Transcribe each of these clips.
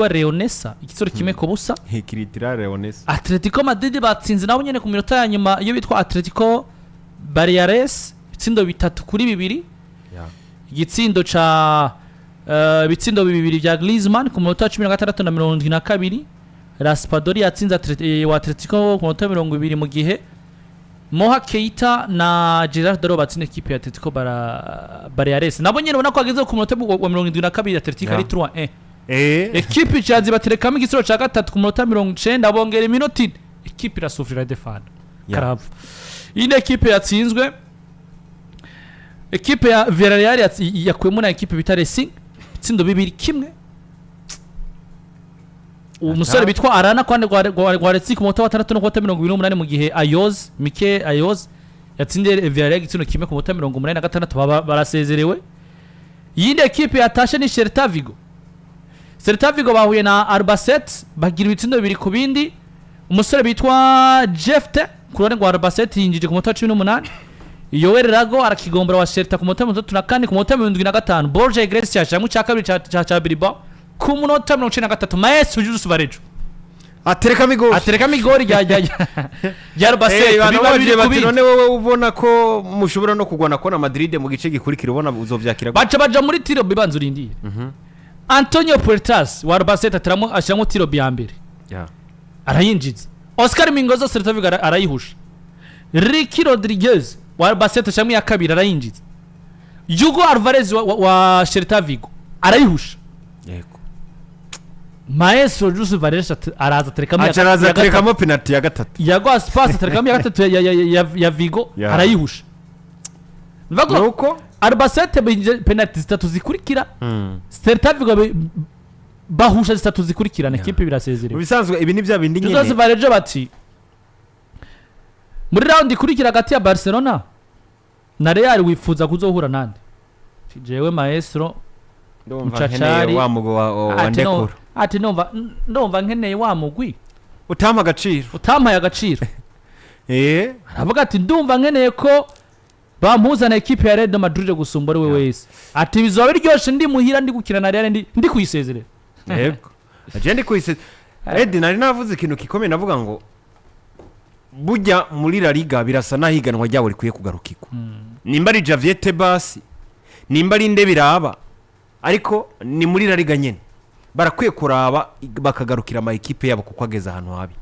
wa Leonesa ikisoro kimwe ko busa Kiritira Leonesa. Atletico Madrid batsinze nabo nyene ku minota ya nyuma iyo bitwa Atletico Baleares itsindo 3-2 igitsindo ca bitsindo bibiri vya Griezmann ku minota 16 na 72 Raspadori yatsinze Atletico ku minota 20 mu gihe Moha Keita na Gerard Doro batsinze equipe ya Atletico Baleares nabo nyene ubona ko ageze ku minota wa 72 Atletico ari 3-1 equipe cyazi baterekamo igisoro ca gatatu ku minota 90 bongera iminota equipe irasufrira defend Karava ine equipe yatsinzwe equipe ya Villarreal yakwemo na equipe bita Racing itsindo 2-1 umusore bitwa Arana kwande gwa Racing ku minota wa 3 no ku minota 28 mu gihe Mike Ayoz yatsinde Villarreal itsindo kimwe ku minota 86 barasezerewe yinde equipe yatashe ni Celta Vigo bahuye na Albacete bagira ibitsindo 2 ku bindi umusore bitwa Jefte kurone gwa Albacete yinjije ku minota 18 Yoel Rago arakigombora wa Celta ku minota 34 ku minota 75 Borja Iglesias yamu cha kabiri cha Bilbao ku minota 93 Maestro Jesus Varejo atereka migori ya Albacete bibaje bati none wowe ubona ko mushobora no kugwana ko na Madrid mu gice gikurikira ubona uzovyakira baja muri tiro bibanza urindiye Antonio Puertas wa Albacete ashiramo tiro byambere arayinjiza Oscar Mingozo Celta Vigo arayihusha Ricky Rodriguez wa Albacete ashiramo ya kabiri arayinjiza Hugo Alvarez wa Celta Vigo arayihusha yego Maestro Jose Varejo araza terekamo penalty ya gatatu yagwa pass terekamo ya gatatu ya Vigo arayihusha nuko Albacete penalty zitatu zikurikira Celta Vigo bahusha zitatu zikurikirana equipe birasezerewe bisanzwe ibi ni bya bindi nyine Jose Varejo bati muri round ikurikira hagati ya Barcelona na Real wifuza kuzohura nande jewe Maestro Mchachari wa mugo wa Ndekuru ati ndumva nkeneye wa mugwi utama agaciro aravuga ati ndumva nkeneye ko bampuzana equipe ya Real Madrid gusumba ari we wese ati bizoba biryoshe ndi muhira ndi gukina na Real ndi kuyisezerera yego agende kuyisezerera Edi nari navuze ikintu kikomeye navuga ngo bujya muri La Liga birasa nahiganwa ryawo rikwiye kugarukirwa nimba ari Javier Tebas nimba ari nde biraba ariko ni muri La Liga nyene barakwiye kuraba bakagarukira ama equipe yabo kuko ageza ahantu habi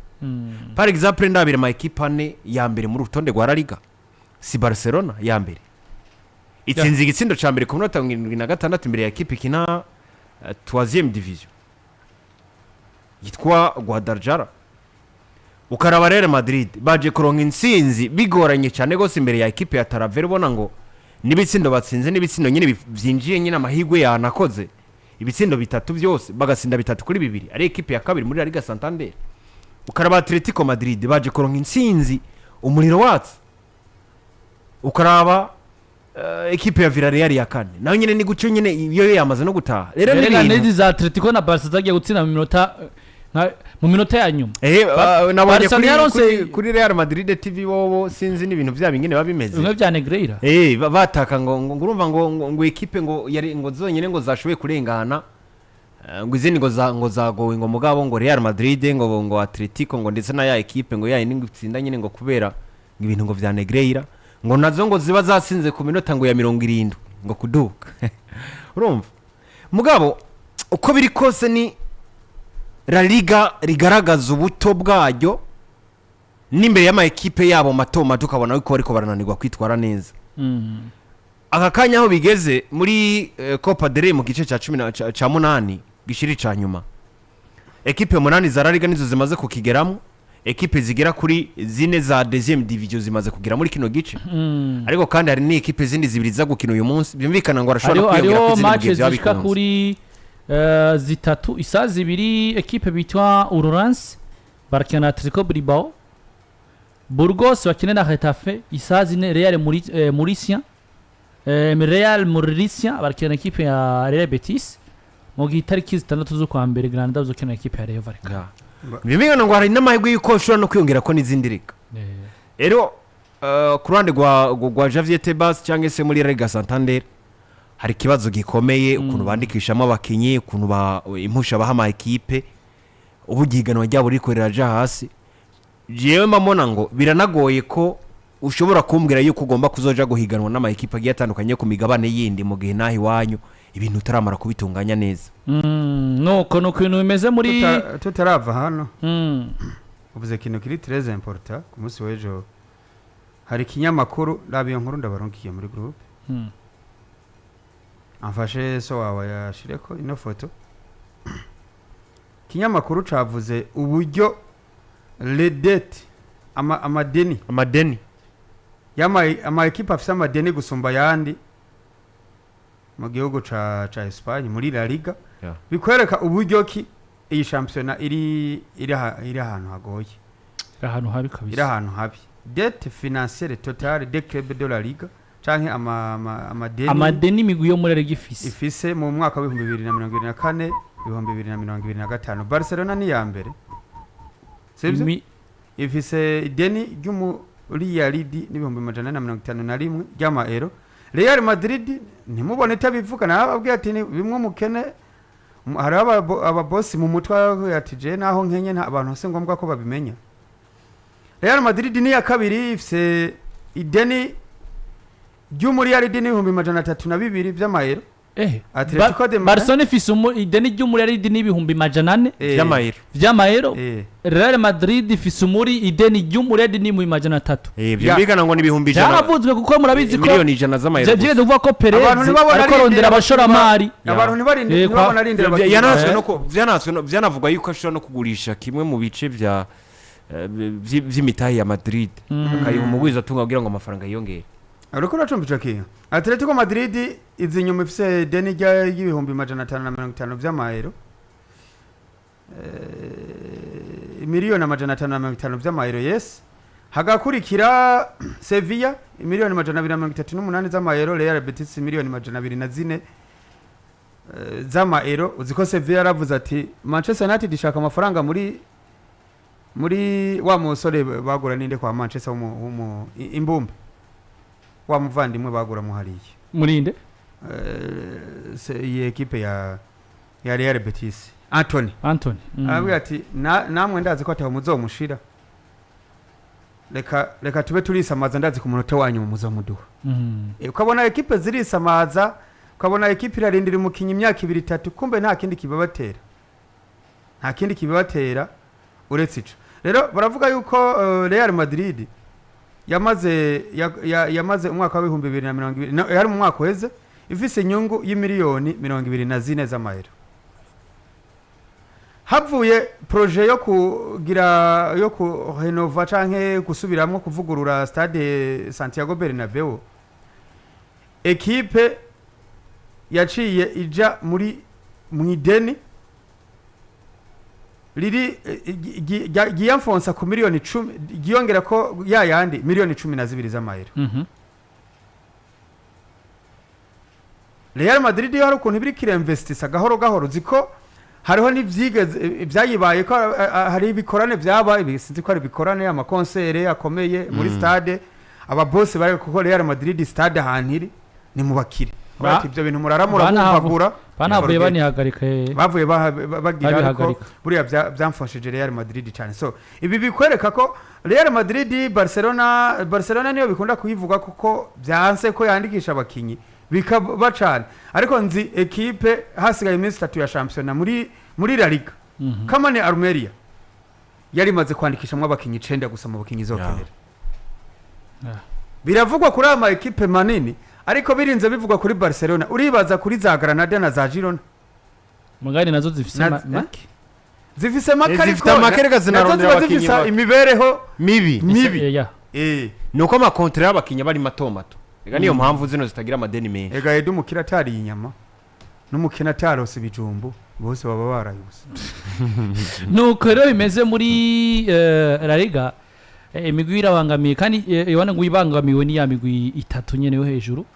par exemple ndabire ama equipe ane ya mbere muri rutonde rwa La Liga si Barcelona ya mbere itsinze igitsindo ca mbere ku minota 76 imbere ya equipe kina 3e division yitwa Guadalajara ukaraba Real Madrid baje kuronka insinzi bigoranye cyane gose imbere ya equipe ya Talavera ubona ngo nibitsindo batsinze nibitsindo nyine byinjiye nyine amahigwe yanakoze ibitsindo bitatu byose bagasinda 3-2 ari equipe ya kabiri muri La Liga Santander ukaraba Atletico Madrid baje kuronka insinzi umuriro watse ukaraba equipe ya Villarreal ya kane nayo nyine ni gucyo nyine iyo yamaze no gutaha rero ni za Atletico na Barca zagiye gutsina mu minota ya nyuma nabonye kuri Real Madrid TV bobo sinzi n'ibintu byabo ingene babimeze bimwe bya Negreira bataka ngo urumva ngo equipe ngo yari ngo zonyene ngo zashoboye kurengana ngo izindi ngo zagowe ngo mugabo ngo Real Madrid ngo Atletico ngo ndetse na ya equipe ngo yayi n'ingutsinda nyine ngo kubera ibintu ngo vya Negreira ngo nazo ngo ziba zasinze ku minota ngo ya 70 ngo kuduka urumva mugabo uko biri kose ni La Liga rigaragaza ubuto bwaryo n'imbere y'ama equipe yabo mato tukabona ko ariko barananirwa kwitwara neza aka kanya aho bigeze muri Copa del Rey mu gice ca 10 ca 8 gishiri ca nyuma equipe 8 za La Liga nizo zimaze kukigeramo equipe zigera kuri zine za deuxième division zimaze kugira muri kino gice ariko kandi hari ni equipe zindi zibiri za gukina uyu munsi byumvikana ngo arashobora kwiyongera ku zindi gihe byabika kuri zitatu isa zibiri equipe bitwa Ururance barakina Atletico Bilbao Burgos bakina na Getafe isa zine Real Murcia Real Murcia barakina equipe ya Real Betis mu gitariki zitandatu zo kwa mbere Granada uzokina equipe ya Rayo Vallecano bimwe ngo hari n'amahirwe yuko ushobora no kwiyongera ko n'izindi liga rero ku ruhande rwa Javier Tebas cyangwa se muri Liga Santander hari ikibazo gikomeye ukuntu bandikishamo abakinyi ukuntu impusha baha ama ekipe ubu giganwa ryabo rikorera ja hasi jewe mbona ngo biranagoye ko ushobora kumbwira yuko ugomba kuzoja guhiganwa n'ama ekipe agiye atandukanye ku migabane yindi mu gihe nahi wanyu ibintu utaramara kubitunganya neza nuko ibintu bimeze muri tutarava hano uvuze ikintu kiri très important ku munsi w'ejo hari ikinyamakuru rabiyo nkuru ndabaronkiye muri groupe amfashe so wawe yashireko ino foto kinyamakuru cavuze uburyo les dettes amadeni ama equipe afise amadeni gusumba yandi mu gihugu ca Espagne muri La Liga bikwereka uburyo ki iyi championnat iri ahantu hagoye ahantu habi kabisa iri ahantu habi dette financière totale des clubs de La Liga canke amadeni migwi yo muri Ligue ifise mu mwaka wa 2024 2025 Barcelona ni ya mbere sivyo ifise ideni ry'umuri ya Lidi ni 151 ry'ama euro Real Madrid ntimubone tabivuga nababwiye ati bimwe mukene hari aba boss mu mutwa yatije naho nkenye nta abantu se ngombwa ko babimenya Real Madrid ni ya kabiri ifise ideni ry'umuri ya Lidi ni 132 vy'amayero Atletico de Barcelona ifise ideni ry'umuri ya Lidi ni 400 vy'amayero Real Madrid ifise umuri ideni ry'umuri ya Lidi ni 300 byumvikana ngo ni 100 yaravuzwe kuko murabizi ko miliyoni 100 z'amayero je tuvuga ko Perez ariko rondera abashoramari abantu ntibabona arindira vyanavugwa yuko ashobora no kugurisha kimwe mu bice vy'imitahi ya Madrid akayiha umugwiza atunga kugira ngo amafaranga yiyongere ariko nacumbije kiyo Atletico Madrid izi nyuma ifise deni y'ibihumbi 550 vy'amayero miliyoni 550 vy'amayero yes hagakurikira Sevilla miliyoni 238 z'amayero Real Betis miliyoni 204 z'amayero uziko Sevilla yaravuze ati Manchester United ishaka amafaranga muri wa musore bagura ninde kwa Manchester imbumbe wa muvandimwe bagura muhariye murinde iyi equipe ya Real Betis Anthony abwiye ati namwe ndazi ko ataho muzomushira reka tube turisamaza ndazi ku munota wanyu muzomuduha ukabona equipe zirisamaza ukabona equipe irarindira umukinyi imyaka 2-3 kumbe nta kindi kibabatera uretse ico rero baravuga yuko Real Madrid yamaze umwaka wa 2020 yari mu mwaka weze ifise inyungu y'imiliyoni 24 z'amayero havuye projet yo kurenova canke gusubiramwo kuvugurura stade Santiago Bernabeu equipe yaciye ija mu ideni riri giyanfonsa ku miliyoni 10 giyongera ko yayandi miliyoni 12 z'amayero Real Madrid yo hari ukuntu biri kiremvestisa gahoro ziko hariho ibyayibaye ko hari ibikorane byaba ibisinzi ko ari ibikorane amakonsere akomeye muri stade aba boss bari kuko Real Madrid stade hantiri ni mubakire bati ibyo bintu muraramura mubagura banavuye banihagarika bavuye bagira ko buriya byamfashije Real Madrid cyane so ibi bikwereka ko Real Madrid Barcelona niyo bikunda kuyivuga kuko byanse ko yandikisha abakinyi bikabacana ariko nzi equipe hasigaye iminsi 3 ya championnat muri La Liga Kamane Almeria yari maze kwandikisha abakinyi 9 gusa mu bakinyi zokenera biravugwa kuri ama equipe manini ariko birinze bivugwa kuri Barcelona uribaza kuri za Granada na za Girona mugani nazo zifise make zifise make zifite amakereka zinarondera abakinyi zifise imibereho mibi nuko ama kontra y'abakinyi bari matomato ega niyo mpamvu zino zitagira amadeni menshi ega Edu mukira atari inyama n'umukina atarose ibijumbu bose baba barayuze nuko rero bimeze muri La Liga imigwi irabangamiye kandi yabana ngo ibangamiwe ni ya migwi itatu nyene yo hejuru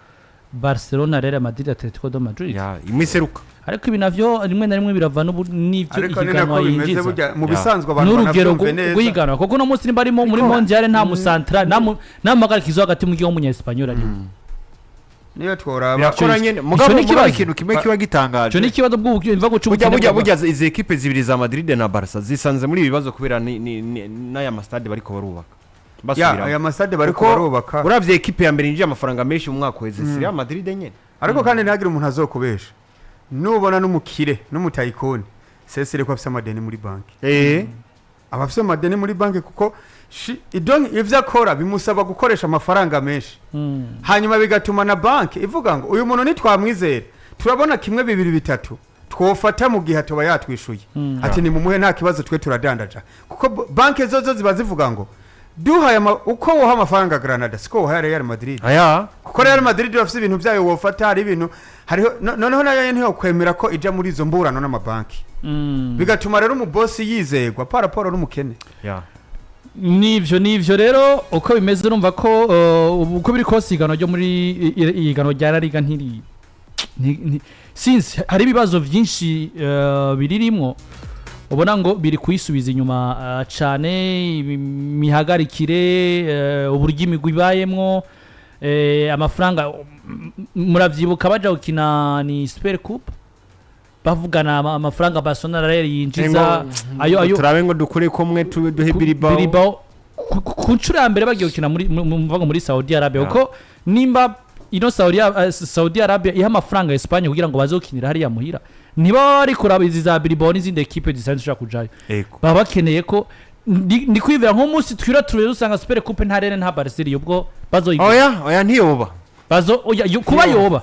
Barcelona Real Madrid Atletico de Madrid imiseruka ariko ibi navyo rimwe na rimwe birava n'ivyo ihiganwa yinjiza mu bisanzwe abantu banavyumve neza n'urugero kuko no munsi nimba muri mondial nta mu central nta magarikizo hagati mu gihugu mu Espanyol ari niyo tworaba birakora Ico- nyene ico mugabo ni ikibazo. ikintu kimwe kiba gitangaje cyo ni ikibazo bw'imva burya izi ekipe zibiri za Madrid na Barca zisanze muri ibi bibazo kubera n'aya masitade bariko barubaka aya masade bariko Kuko barubaka uravye ekipe ya mbere yinjiye amafaranga menshi mu mwaka uheze si Real Madrid nyene ariko kandi ntihagire umuntu azokubesha nubona n'umukire n'umutayikoni sesire ko afise amadeni muri banki abafise amadeni muri banki kuko ivyo akora bimusaba gukoresha amafaranga menshi hanyuma bigatuma na banki ivuga ngo uyu muntu nitwamwizera turabona kimwe bibiri bitatu twofata mu gihe atoba yatwishuye ati ni mumuhe nta kibazo twe turadandaja kuko banki zozo ziba zivuga ngo duhaye uko woha amafaranga Granada siko woha Real Madrid kuko Real Madrid bafite ibintu byayo wofata hari ibintu hariho noneho nayo ntiyo kwemera ko ija muri izo mburano n'amabanki bigatuma rero umubosi yizegwa pa raporo n'umukene nivyo rero uko bimeze urumva ko uko biri kose igano ryo muri igano rya La Liga ntiri since hari ibibazo byinshi biririmwo ubona ngo biri kuyisubiza inyuma cyane imihagarikire uburyo imigwi ibayemwo amafaranga muravyibuka baja gukina ni Super Coupe bavugana amafaranga Barcelona rero yinjiza ayo turabe ngo dukure komwe duhe Bilbao ku ncuro ya mbere bagiye gukina muri Saudi Arabia uko nimba ino Saudi Arabia iha amafaranga Espagne kugira ngo bazokinira hariya muhira niba bari kuraba izi za Bilbao n'izindi equipe zisanzwe ushaka kujayo baba bakeneye ko ndi kwivira nk'umunsi twira turere usanga Super Coupe ntarene nta Barcelona ubwo bazoyiga oya ntiyoba kuba yoba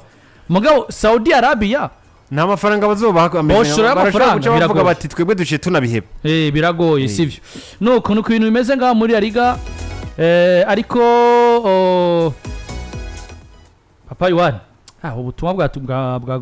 mugabo Saudi Arabia nta mafaranga bazobaha amafaranga biravuga bati twebwe duciye tunabiheba biragoye sivyo nuko ibintu bimeze ngaho muri La Liga ariko Papa Yohani ubutumwa bwa